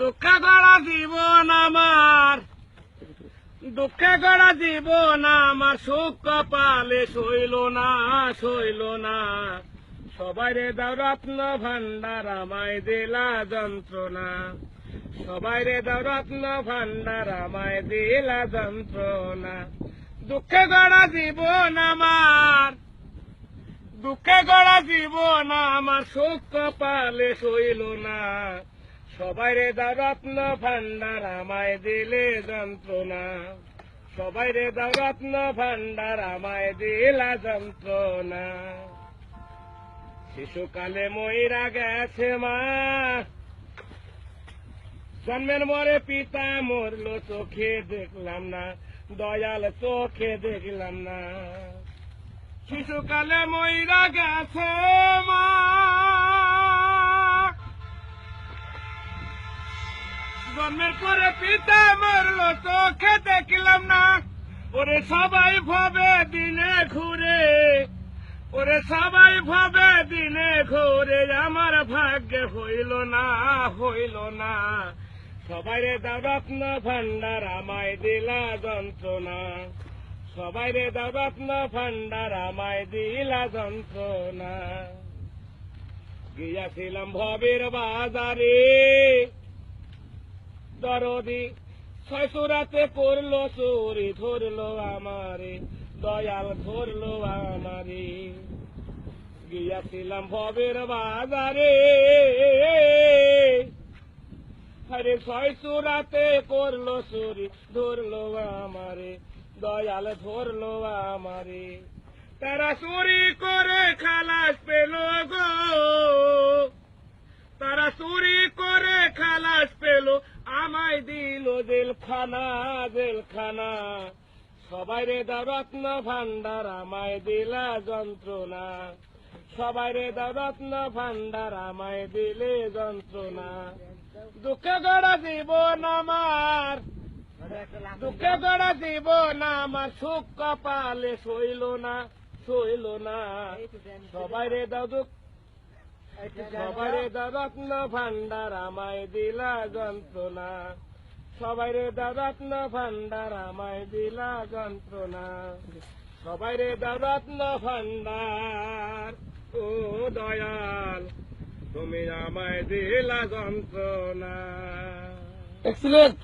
দুঃখে গড়া জীবন আমার, দুঃখে গড়া জীবন আমার, সুখ কপালে সইল না, সইল না। সবাই রে দাও রত্ন ভান্ডার, আমায় দিলা যন্ত্রণা। সবাই রে দাও রত্ন ভান্ডার, আমায় দিলা যন্ত্রণা। দুঃখে গড়া জীবন আমার, দুঃখে গড়া জীবন আমার, সুখ কপালে সইল না। সবাই রে দাও রত্ন ভান্ডার, আমায় দিলে যন্ত্রণা। সবাই রে দাও রত্ন ভান্ডার, আমায় দিলা যন্ত্রণা। শিশুকালে মইরা গেছে মা, জন্মের মরে পিতা মরলো, চোখে দেখলাম না, দয়াল চোখে দেখলাম না। শিশুকালে মইরা গেছে মা, জন্মের পরে পিতা মরলো, চোখে দেখলাম না। ওরে সবাই ভাবে দিনে ঘুরে, ওরে সবাই ভাবে দিনে ঘুরে, আমার ভাগ্যে হইল না, হইল না। সবাই রে দাও রত্ন ভান্ডার, আমায় দিলা যন্ত্রণা। সবাই রে দাও রত্ন ভান্ডার, আমায় দিলা যন্ত্রণা। গিয়াছিলাম ভবের বাজারে, দরদি ছয়সুরাতে করলো চুরি, ধরলো আমারে, দয়াল ধরলো আমারে। গিয়াছিলাম ভবের বাজারে, আরে ছয়সুরাতে করলো চুরি, ধরলো আমারে, দয়াল ধরলো আমারে। তারা চুরি করে খালাস পেল গো, তারা চুরি করে খালাস পেল, আমায় দিল জেলখানা, জেলখানা। সবাই রে দাও রত্ন ভান্ডার, আমায় দিলা যন্ত্রণা। সবাই রে দাও রত্ন ভান্ডার, আমায় দিলে যন্ত্রণা। দুঃখে গড়া জীবন আমার, দুঃখে গড়া জীবন আমার, সুখ কপালে সইল না, সইল না। সবাই রে দাও দুঃখ, সবাই রে দাও রত্ন ভান্ডার, আমায় দিলা যন্ত্রণা। সবাই রে দাও রত্ন ভান্ডার, আমায় দিলা যন্ত্রণা। সবাই রে দাও রত্ন ভান্ডার, ও দয়াল তুমি আমায় দিলা যন্ত্রণা। এক্সিলেন্ট।